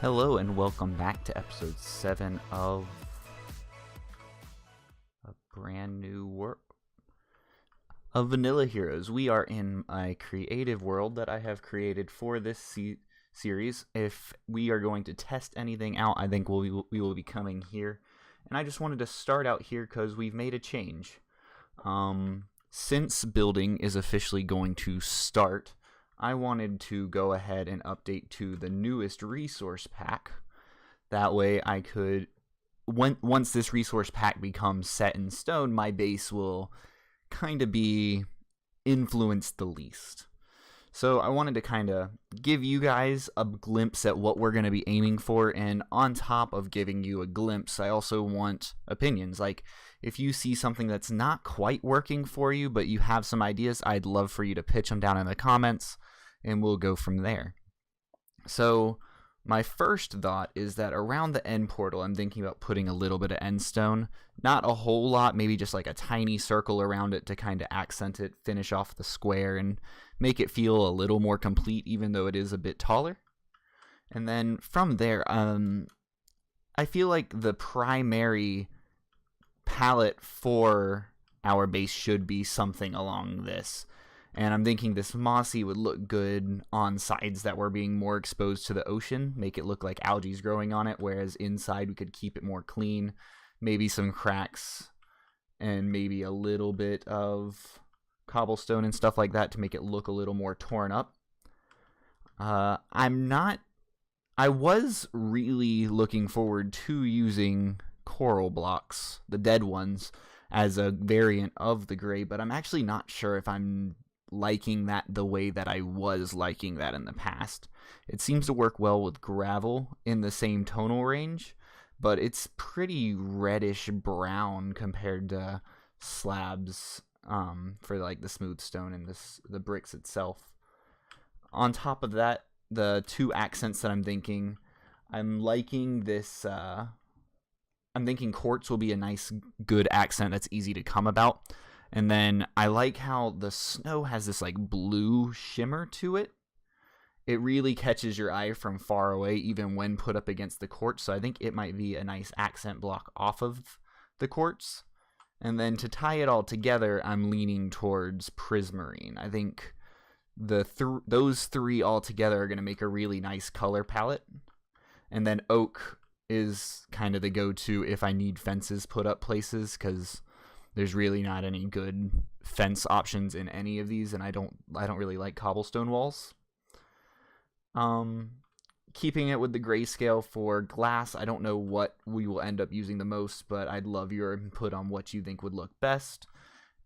Hello and welcome back to episode 7 of a brand new world of Vanilla Heroes. We are in a creative world that I have created for this series. If we are going to test anything out, I think we will be coming here. And I just wanted to start out here because we've made a change. Since building is officially going to start, I wanted to go ahead and update to the newest resource pack. That way I could, once this resource pack becomes set in stone, my base will kind of be influenced the least. So I wanted to kind of give you guys a glimpse at what we're going to be aiming for, and on top of giving you a glimpse, I also want opinions. Like, if you see something that's not quite working for you, but you have some ideas, I'd love for you to pitch them down in the comments, and we'll go from there. So my first thought is that around the end portal, I'm thinking about putting a little bit of end stone. Not a whole lot, maybe just like a tiny circle around it to kind of accent it, finish off the square, and make it feel a little more complete, even though it is a bit taller. And then from there, I feel like the primary palette for our base should be something along this. And I'm thinking this mossy would look good on sides that were being more exposed to the ocean, make it look like algae's growing on it, whereas inside we could keep it more clean, maybe some cracks, and maybe a little bit of cobblestone and stuff like that to make it look a little more torn up. I was really looking forward to using coral blocks, the dead ones, as a variant of the gray, but I'm actually not sure if I'm liking that the way that I was liking that in the past. It seems to work well with gravel in the same tonal range, but it's pretty reddish brown compared to slabs for like the smooth stone and the bricks itself. On top of that, the two accents that I'm thinking, I'm liking this I'm thinking quartz will be a nice good accent that's easy to come about. And then I like how the snow has this like blue shimmer to it. It really catches your eye from far away, even when put up against the quartz. So I think it might be a nice accent block off of the quartz. And then to tie it all together, I'm leaning towards prismarine. I think those three all together are going to make a really nice color palette. And then oak is kind of the go-to if I need fences put up places, because there's really not any good fence options in any of these, and I don't really like cobblestone walls. Keeping it with the grayscale for glass, I don't know what we will end up using the most, but I'd love your input on what you think would look best.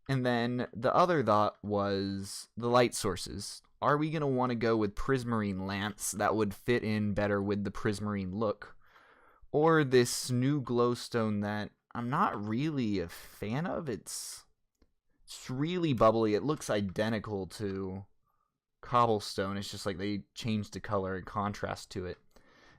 And then the other thought was the light sources. Are we going to want to go with prismarine lamps that would fit in better with the prismarine look? Or this new glowstone that I'm not really a fan of. It's really bubbly. It looks identical to cobblestone. It's just like they changed the color and contrast to it.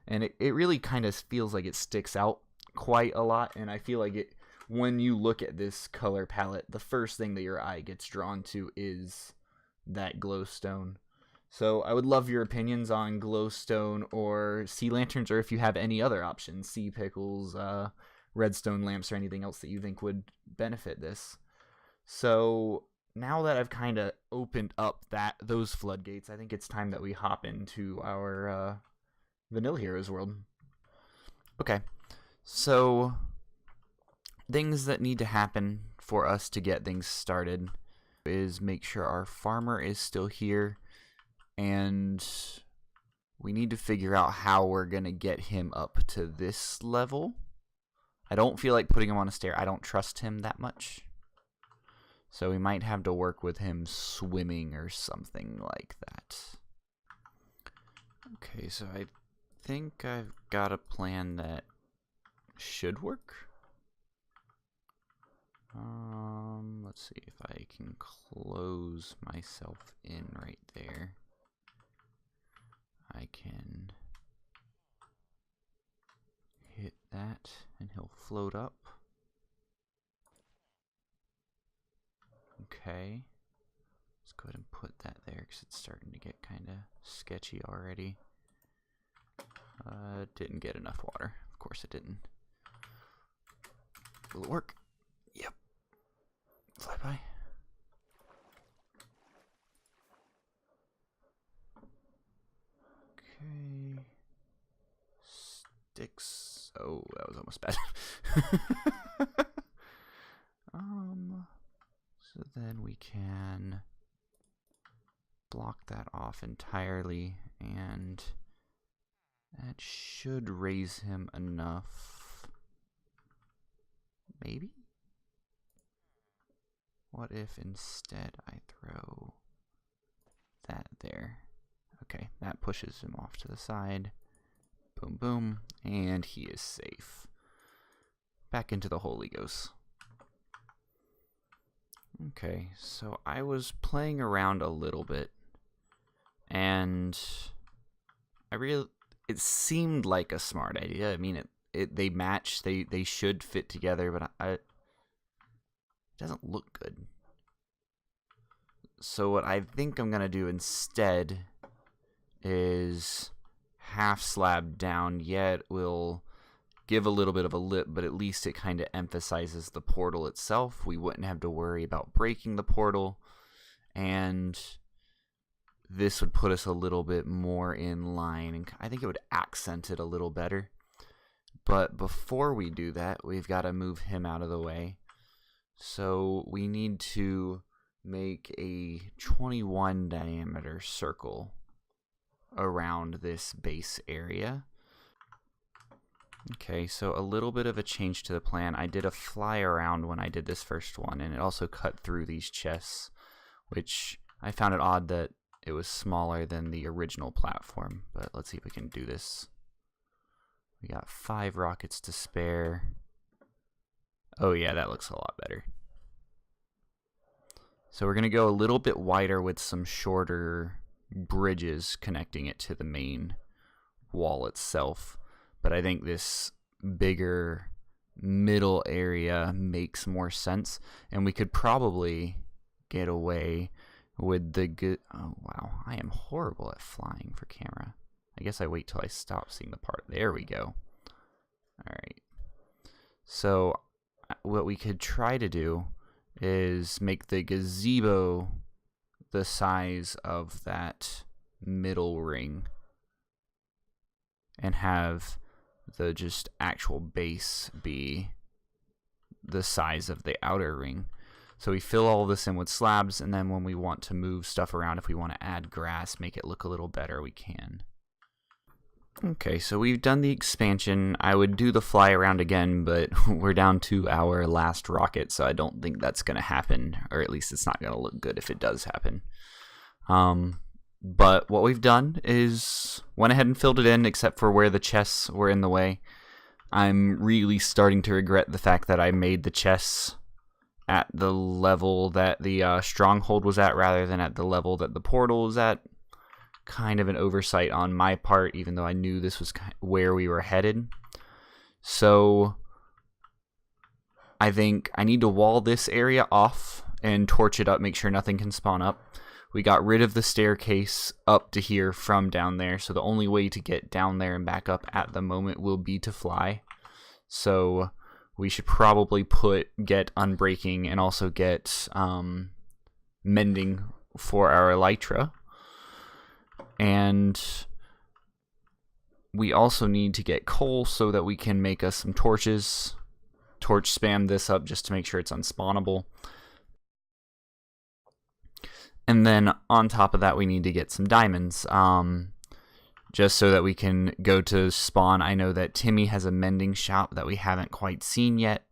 And it really kind of feels like it sticks out quite a lot. And I feel like when you look at this color palette, the first thing that your eye gets drawn to is that glowstone. So I would love your opinions on glowstone or sea lanterns, or if you have any other options, sea pickles, redstone lamps, or anything else that you think would benefit this. So now that I've kind of opened up those floodgates, I think it's time that we hop into our Vanilla Heroes world. Okay, so things that need to happen for us to get things started is make sure our farmer is still here, and we need to figure out how we're going to get him up to this level. I don't feel like putting him on a stair. I don't trust him that much. So we might have to work with him swimming or something like that. Okay, so I think I've got a plan that should work. Let's see if I can close myself in right there. I can hit that and he'll float up. Okay, let's go ahead and put that there because it's starting to get kind of sketchy already. Didn't get enough water. Of course it didn't. Will it work? Yep. Fly by. Okay. Sticks. Oh, that was almost bad. So then we can block that off entirely, and that should raise him enough. Maybe? What if instead I throw that there? Okay, that pushes him off to the side. Boom, boom, and he is safe. Back into the hole he goes. Okay, so I was playing around a little bit, and it seemed like a smart idea. I mean, they match, they should fit together, but it doesn't look good. So what I think I'm gonna do instead is half slab down. Yeah, it will give a little bit of a lip, but at least it kind of emphasizes the portal itself. We wouldn't have to worry about breaking the portal, and this would put us a little bit more in line, and I think it would accent it a little better. But before we do that, we've got to move him out of the way. So we need to make a 21 diameter circle around this base area. Okay, so a little bit of a change to the plan. I did a fly around when I did this first one, and it also cut through these chests, which I found it odd that it was smaller than the original platform. But let's see if we can do this. We got 5 rockets to spare. Oh yeah, that looks a lot better. So we're going to go a little bit wider with some shorter bridges connecting it to the main wall itself. But I think this bigger middle area makes more sense, and we could probably get away with the good. Oh wow, I am horrible at flying for camera. I guess I wait till I stop seeing the part. There we go. All right. So what we could try to do is make the gazebo the size of that middle ring, and have the just actual base be the size of the outer ring. So we fill all this in with slabs, and then when we want to move stuff around, if we want to add grass, make it look a little better, we can. Okay, so we've done the expansion. I would do the fly around again, but we're down to our last rocket, so I don't think that's going to happen, or at least it's not going to look good if it does happen. But what we've done is went ahead and filled it in, except for where the chests were in the way. I'm really starting to regret the fact that I made the chests at the level that the stronghold was at rather than at the level that the portal was at. Kind of an oversight on my part, even though I knew this was where we were headed. So I think I need to wall this area off and torch it up, make sure nothing can spawn up. We got rid of the staircase up to here from down there, so the only way to get down there and back up at the moment will be to fly. So we should probably get unbreaking and also get mending for our elytra. And we also need to get coal so that we can make us some torches. Torch spam this up just to make sure it's unspawnable. And then on top of that, we need to get some diamonds, just so that we can go to spawn. I know that Timmy has a mending shop that we haven't quite seen yet,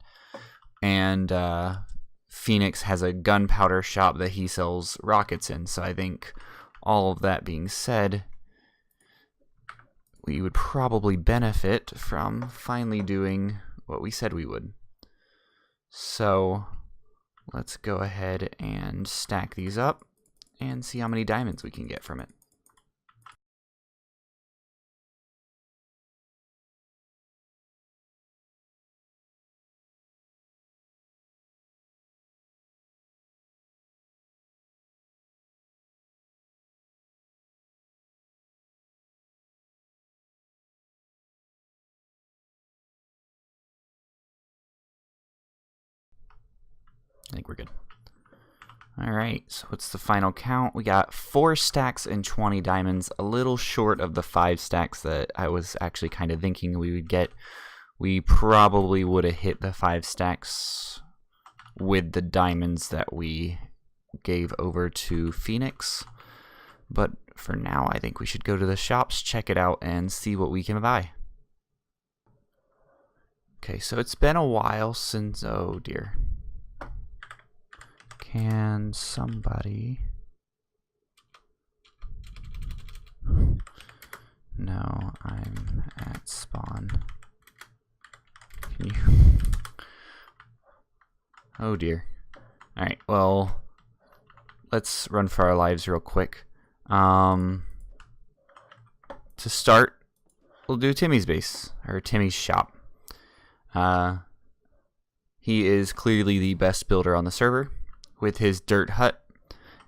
and Phoenix has a gunpowder shop that he sells rockets in. So I think all of that being said, we would probably benefit from finally doing what we said we would. So let's go ahead and stack these up and see how many diamonds we can get from it. I think we're good. Alright, so what's the final count? We got 4 stacks and 20 diamonds, a little short of the 5 stacks that I was actually kind of thinking we would get. We probably would have hit the 5 stacks with the diamonds that we gave over to Phoenix. But for now, I think we should go to the shops, check it out, and see what we can buy. Okay, so it's been a while since... Oh, dear. Can somebody... No, I'm at spawn. Can you... Oh, dear. Alright, well... Let's run for our lives real quick. To start, we'll do Timmy's base, or Timmy's shop. He is clearly the best builder on the server with his dirt hut,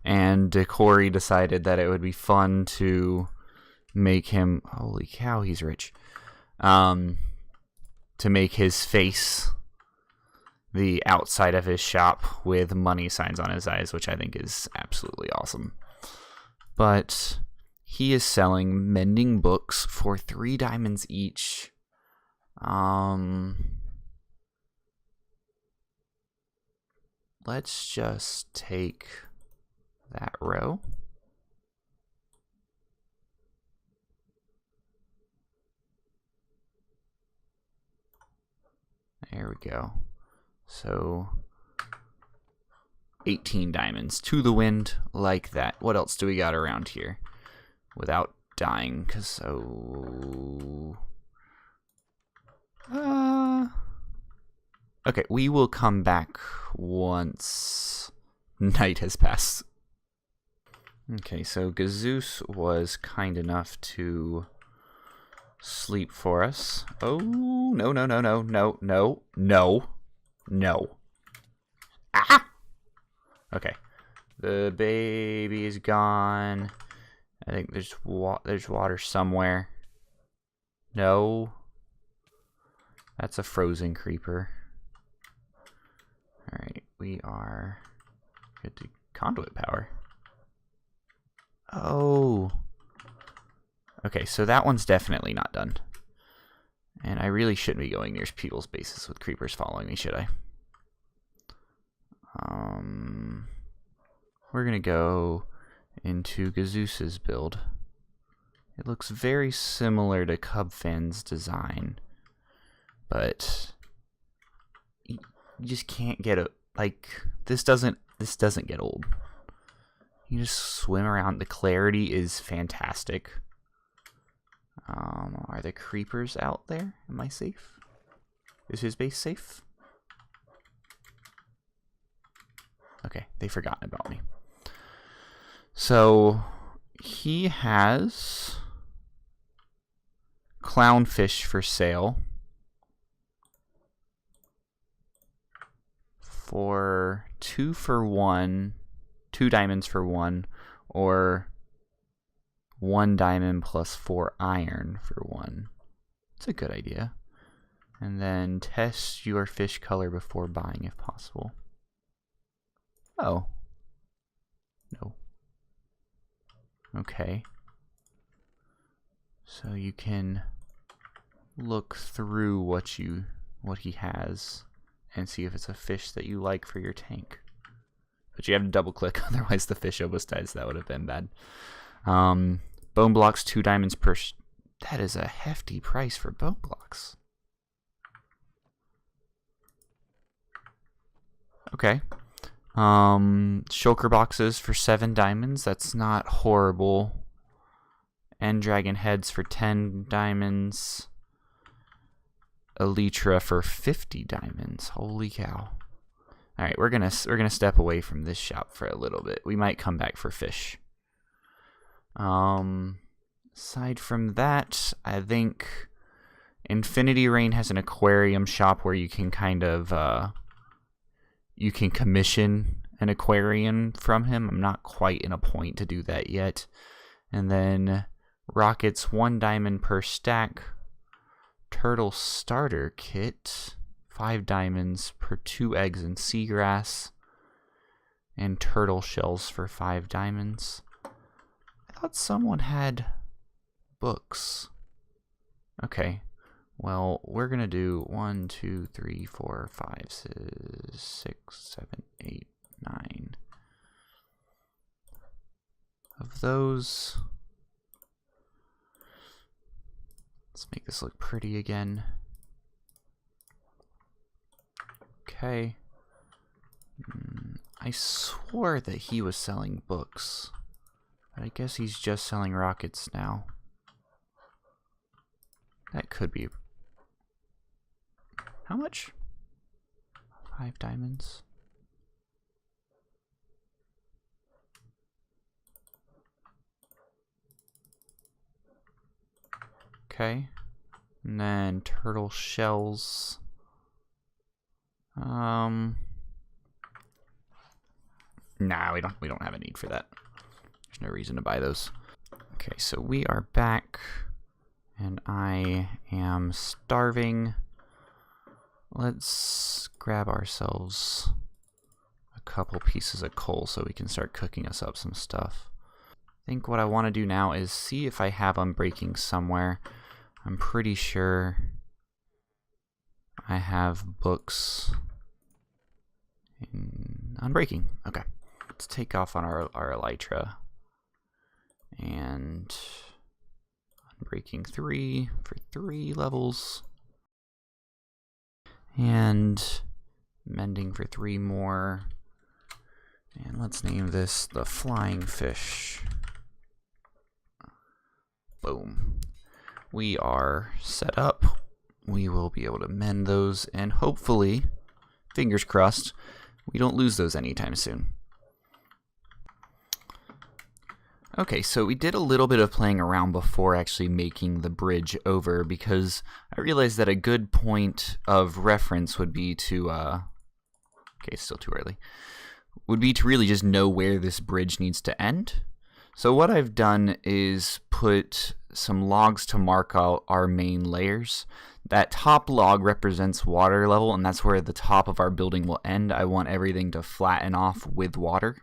and Corey decided that it would be fun to make him, holy cow, he's rich, to make his face the outside of his shop with money signs on his eyes, which I think is absolutely awesome. But he is selling mending books for 3 diamonds each. Let's just take that row. There we go. So 18 diamonds to the wind, like that. What else do we got around here without dying? Cause so okay, we will come back once night has passed. Okay, so Gazoos was kind enough to sleep for us. Oh, no, no, no, no, no, no, no, no. Ah! Okay, the baby is gone. I think there's water somewhere. No. That's a frozen creeper. Alright, we are good to conduit power. Oh. Okay, so that one's definitely not done. And I really shouldn't be going near people's bases with creepers following me, should I? We're gonna go into Gazoos's build. It looks very similar to Cubfan's design, but you just can't get a this doesn't get old. You just swim around. The clarity is fantastic. Are the creepers out there? Am I safe? Is his base safe? Okay, they've forgotten about me. So he has clownfish for sale for 2 for 1, 2 diamonds for 1, or 1 diamond plus 4 iron for 1. It's a good idea. And then test your fish color before buying if possible. Oh. No. Okay. So you can look through what he has and see if it's a fish that you like for your tank. But you have to double click, otherwise the fish almost dies. That would have been bad. Bone blocks, 2 diamonds per... That is a hefty price for bone blocks. Okay. Shulker boxes for 7 diamonds. That's not horrible. End dragon heads for 10 diamonds. Elytra for 50 diamonds. Holy cow. Alright, we're gonna step away from this shop for a little bit. We might come back for fish. Aside from that, I think Infinity Rain has an aquarium shop where you can kind of you can commission an aquarium from him. I'm not quite in a point to do that yet. And then Rockets, 1 diamond per stack. Turtle starter kit, 5 diamonds per 2 eggs and seagrass. And turtle shells for 5 diamonds. I thought someone had books. Okay. Well, we're going to do 1, 2, 3, 4, 5, 6, 7, 8, 9. Of those. Let's make this look pretty again. Okay. I swore that he was selling books. But I guess he's just selling rockets now. That could be. How much? 5 diamonds. Okay. And then turtle shells. Nah, we don't have a need for that. There's no reason to buy those. Okay, so we are back, and I am starving. Let's grab ourselves a couple pieces of coal so we can start cooking us up some stuff. I think what I want to do now is see if I have Unbreaking somewhere. I'm pretty sure I have books in Unbreaking. Okay. Let's take off on our Elytra. And Unbreaking 3 for 3 levels. And Mending for 3 more. And let's name this the Flying Fish. Boom. We are set up. We will be able to mend those, and hopefully, fingers crossed, we don't lose those anytime soon. Okay, so we did a little bit of playing around before actually making the bridge over, because I realized that a good point of reference would be to, okay, it's still too early, would be to really just know where this bridge needs to end. So what I've done is put some logs to mark out our main layers. That top log represents water level, and that's where the top of our building will end. I want everything to flatten off with water.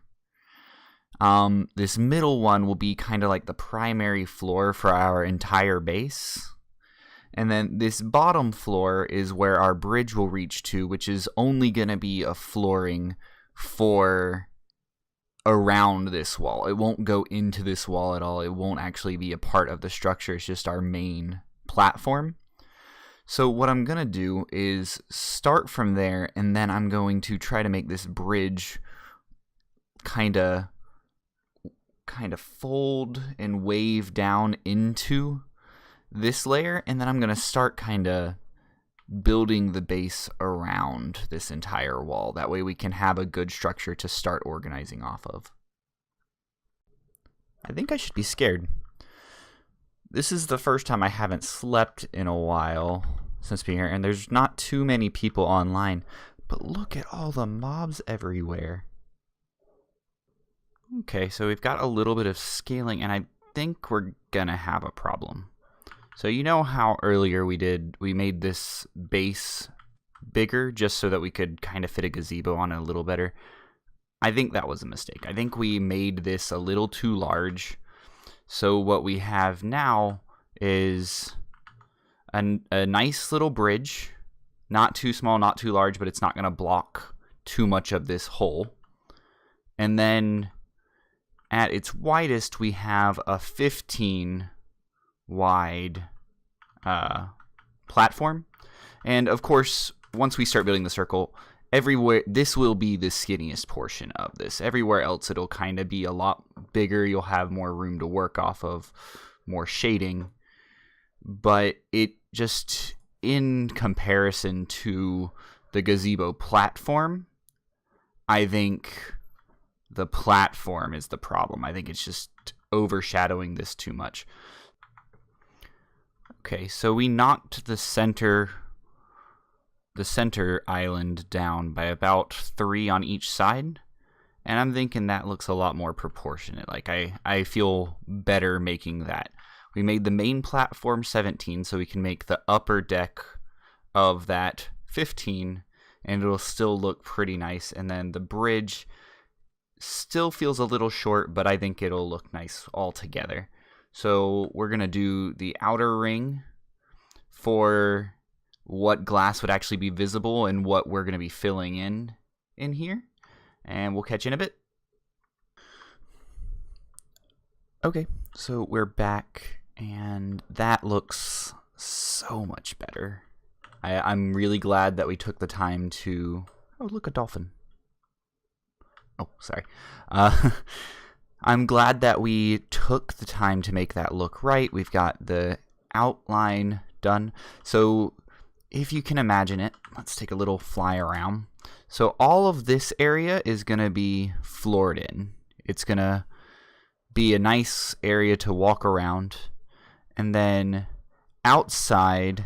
This middle one will be kind of like the primary floor for our entire base. And then this bottom floor is where our bridge will reach to, which is only going to be a flooring for around this wall. It won't go into this wall at all. It won't actually be a part of the structure. It's just our main platform. So what I'm going to do is start from there, and then I'm going to try to make this bridge kind of fold and wave down into this layer, and then I'm going to start kind of building the base around this entire wall. That way we can have a good structure to start organizing off of. I think I should be scared. This is the first time I haven't slept in a while since being here, and there's not too many people online, but look at all the mobs everywhere. Okay, so we've got a little bit of scaling, and I think we're gonna have a problem. So you know how earlier we made this base bigger just so that we could kind of fit a gazebo on it a little better? I think that was a mistake. I think we made this a little too large. So what we have now is a nice little bridge, not too small, not too large, but it's not going to block too much of this hole. And then at its widest, we have a 15 wide platform. And of course, once we start building the circle, everywhere, this will be the skinniest portion of this. Everywhere else, it'll kind of be a lot bigger. You'll have more room to work off of, more shading. But it just, in comparison to the gazebo platform, I think the platform is the problem. I think it's just overshadowing this too much. Okay, so we knocked the center island down by about 3 on each side, and I'm thinking that looks a lot more proportionate. Like I feel better making that. We made the main platform 17, so we can make the upper deck of that 15, and it'll still look pretty nice. And then the bridge, still feels a little short, but I think it'll look nice all together. So we're going to do the outer ring for what glass would actually be visible and what we're going to be filling in here. And we'll catch you in a bit. Okay, so we're back, and that looks so much better. I'm really glad that we took the time to... Oh, look, a dolphin. Oh, sorry. I'm glad that we took the time to make that look right. We've got the outline done. So if you can imagine it, let's take a little fly around. So all of this area is going to be floored in. It's going to be a nice area to walk around. And then outside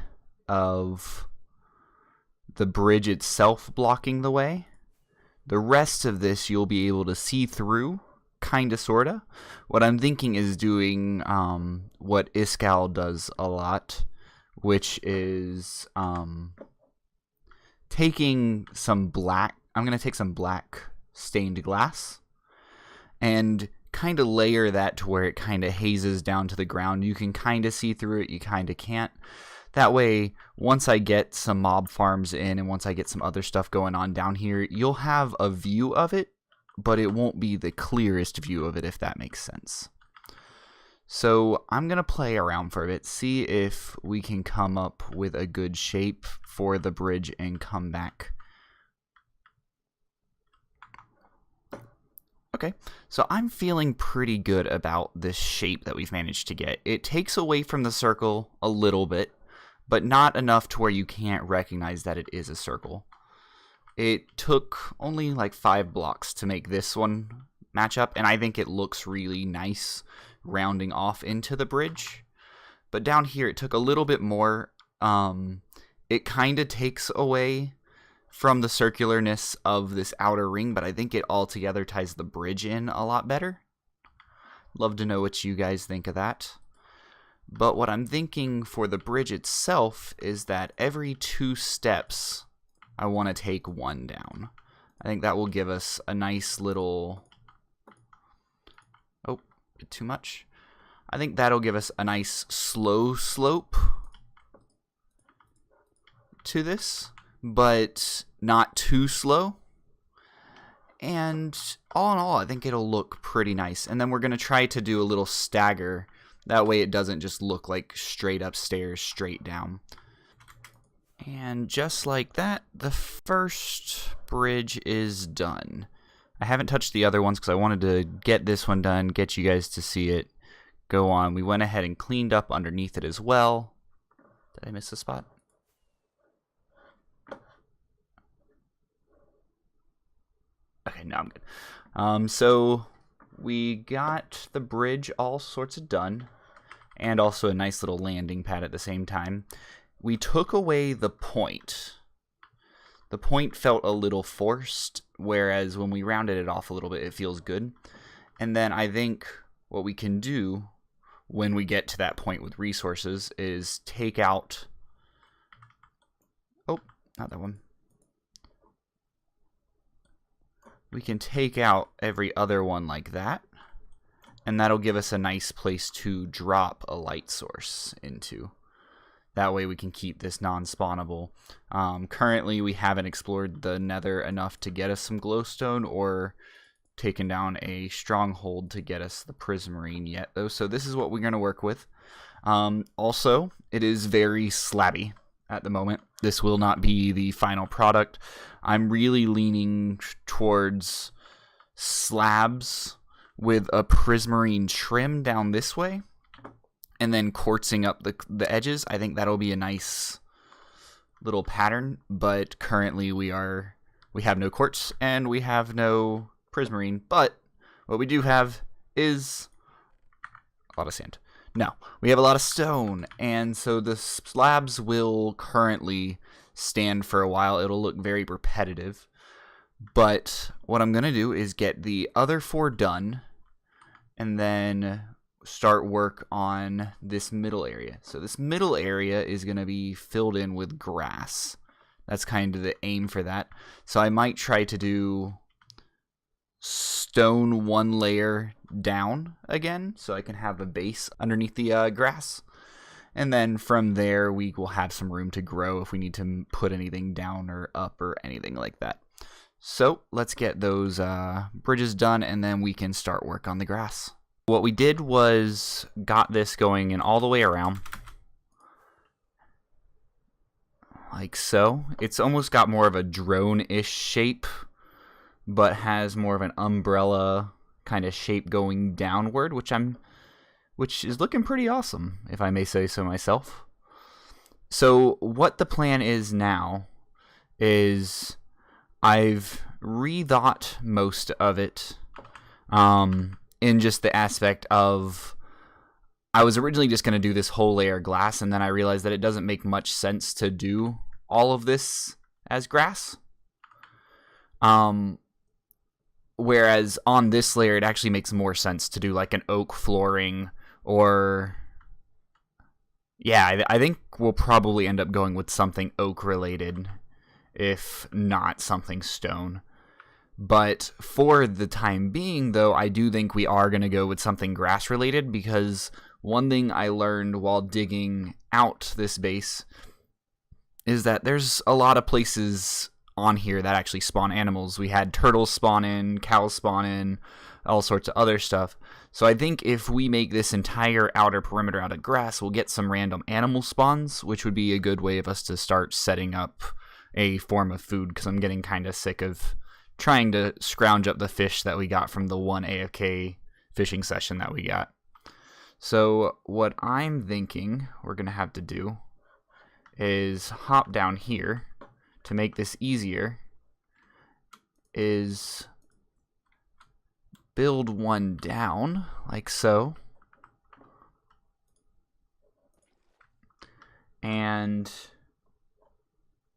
of the bridge itself blocking the way, the rest of this you'll be able to see through, kinda sorta. What I'm thinking is doing what Iskall does a lot, which is taking some black. I'm gonna take some black stained glass and kind of layer that to where it kind of hazes down to the ground. You can kind of see through it, you kind of can't. That way, once I get some mob farms in and once I get some other stuff going on down here, you'll have a view of it, but it won't be the clearest view of it, if that makes sense. So I'm going to play around for a bit, see if we can come up with a good shape for the bridge and come back. Okay, so I'm feeling pretty good about this shape that we've managed to get. It takes away from the circle a little bit, but not enough to where you can't recognize that it is a circle. It took only like 5 blocks to make this one match up, and I think it looks really nice rounding off into the bridge. But down here, it took a little bit more. It kind of takes away from the circularness of this outer ring, but I think it altogether ties the bridge in a lot better. Love to know what you guys think of that. But what I'm thinking for the bridge itself is that every 2 steps, I want to take 1 down. I think that will give us a nice little... Oh, a bit too much. I think that'll give us a nice slow slope to this, but not too slow. And all in all, I think it'll look pretty nice. And then we're going to try to do a little stagger. That way it doesn't just look like straight up stairs, straight down. And just like that, the first bridge is done. I haven't touched the other ones because I wanted to get this one done, get you guys to see it go on. We went ahead and cleaned up underneath it as well. Did I miss a spot? Okay, now I'm good. So we got the bridge all sorts of done, and also a nice little landing pad at the same time. We took away the point. The point felt a little forced, whereas when we rounded it off a little bit, it feels good. And then I think what we can do when we get to that point with resources is take out... Oh, not that one. We can take out every other one like that, and that'll give us a nice place to drop a light source into. That way we can keep this non-spawnable. Currently we haven't explored the nether enough to get us some glowstone or taken down a stronghold to get us the prismarine yet, though, so this is what we're going to work with. Also, it is very slabby at the moment. This will not be the final product. I'm really leaning towards slabs with a prismarine trim down this way, and then quartzing up the edges. I think that'll be a nice little pattern, but currently we have no quartz and we have no prismarine, but what we do have is a lot of sand. No, we have a lot of stone, and so the slabs will currently stand for a while. It'll look very repetitive, but what I'm going to do is get the other 4 done, and then start work on this middle area. So this middle area is going to be filled in with grass. That's kind of the aim for that. So I might try to do stone one layer down again so I can have a base underneath the grass. And then from there, we will have some room to grow if we need to put anything down or up or anything like that. So let's get those bridges done, and then we can start work on the grass. What we did was got this going in all the way around. Like so. It's almost got more of a drone-ish shape, but has more of an umbrella kind of shape going downward, which is looking pretty awesome, if I may say so myself. So what the plan is now is I've rethought most of it in just the aspect of I was originally just going to do this whole layer glass, and then I realized that it doesn't make much sense to do all of this as grass. Whereas on this layer, it actually makes more sense to do like an oak flooring. Or, yeah, I think we'll probably end up going with something oak related, if not something stone. But for the time being, though, I do think we are going to go with something grass related, because one thing I learned while digging out this base is that there's a lot of places on here that actually spawn animals. We had turtles spawn in, cows spawn in, all sorts of other stuff. So I think if we make this entire outer perimeter out of grass, we'll get some random animal spawns, which would be a good way of us to start setting up a form of food, because I'm getting kind of sick of trying to scrounge up the fish that we got from the one AFK fishing session that we got. So what I'm thinking we're going to have to do is hop down here to make this easier, is build one down like so, and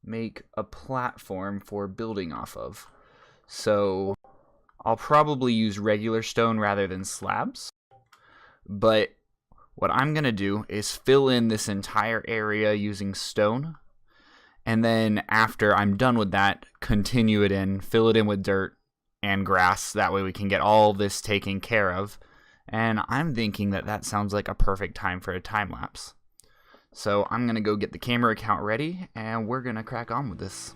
make a platform for building off of. So I'll probably use regular stone rather than slabs, but what I'm gonna do is fill in this entire area using stone, and then after I'm done with that, continue it in, fill it in with dirt and grass. That way we can get all this taken care of. And I'm thinking that that sounds like a perfect time for a time lapse. So I'm gonna go get the camera account ready, and we're gonna crack on with this.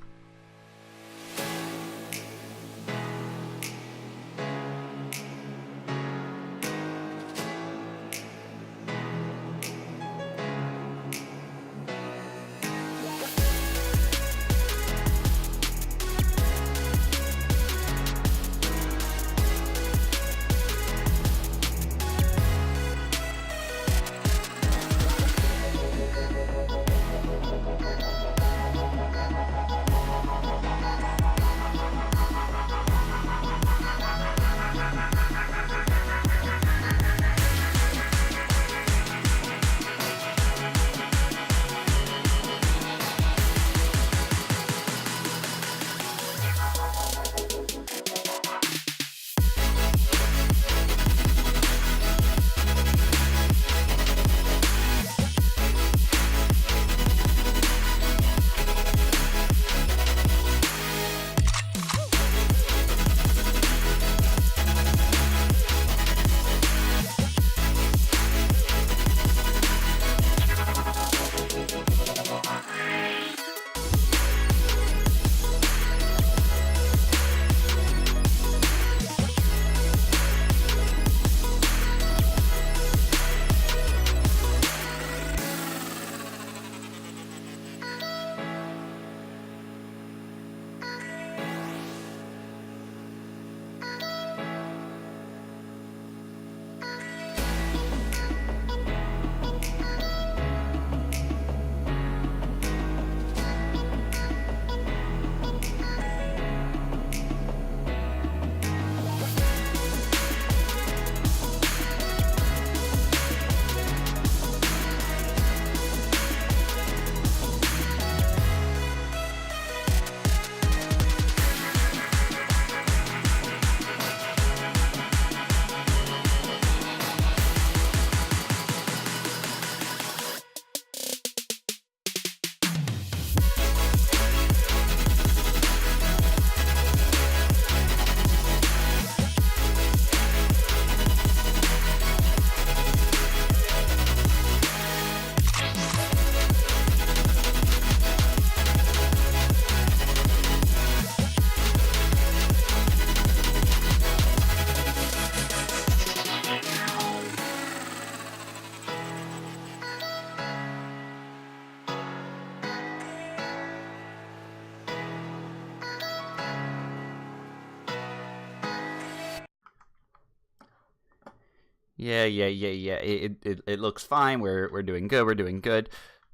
Yeah. It looks fine. We're doing good. We're doing good.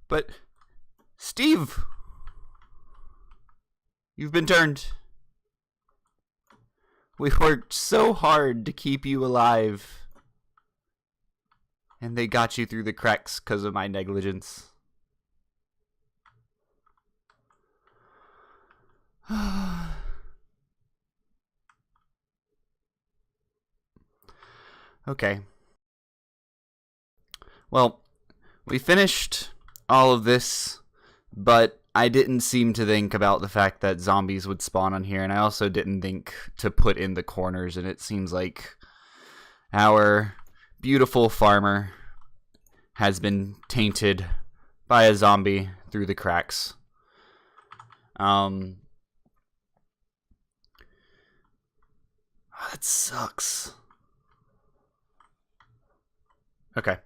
But Steve, you've been turned. We worked so hard to keep you alive, and they got you through the cracks because of my negligence. Okay. Well, we finished all of this, but I didn't seem to think about the fact that zombies would spawn on here, and I also didn't think to put in the corners, and it seems like our beautiful farmer has been tainted by a zombie through the cracks. That sucks. Okay.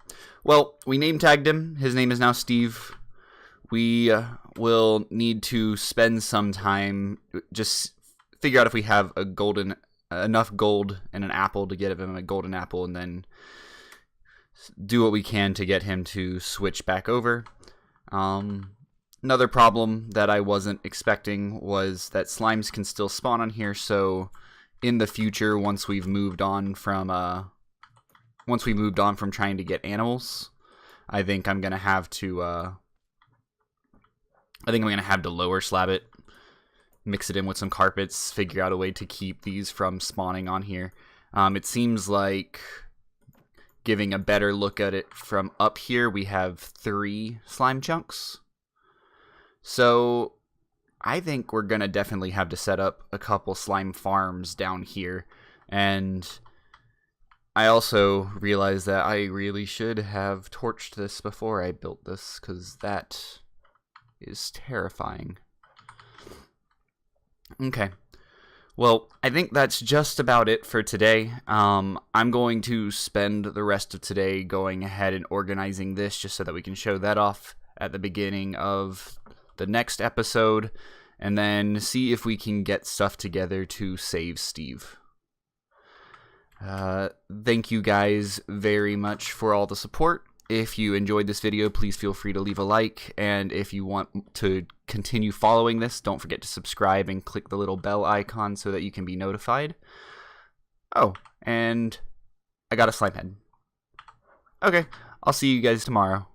Well, we name tagged him. His name is now Steve. We will need to spend some time just figure out if we have enough gold and an apple to get him a golden apple, and then do what we can to get him to switch back over. Another problem that I wasn't expecting was that slimes can still spawn on here, so in the future, once we moved on from trying to get animals, I think I'm gonna have to lower slab it, mix it in with some carpets, figure out a way to keep these from spawning on here. It seems like, giving a better look at it from up here, we have 3 slime chunks. So I think we're gonna definitely have to set up a couple slime farms down here. And I also realized that I really should have torched this before I built this, because that is terrifying. Okay. Well, I think that's just about it for today. I'm going to spend the rest of today going ahead and organizing this just so that we can show that off at the beginning of the next episode, and then see if we can get stuff together to save Steve. Thank you guys very much for all the support. If you enjoyed this video, please feel free to leave a like, and if you want to continue following this, don't forget to subscribe and click the little bell icon so that you can be notified. Oh, and I got a slime head. Okay, I'll see you guys tomorrow.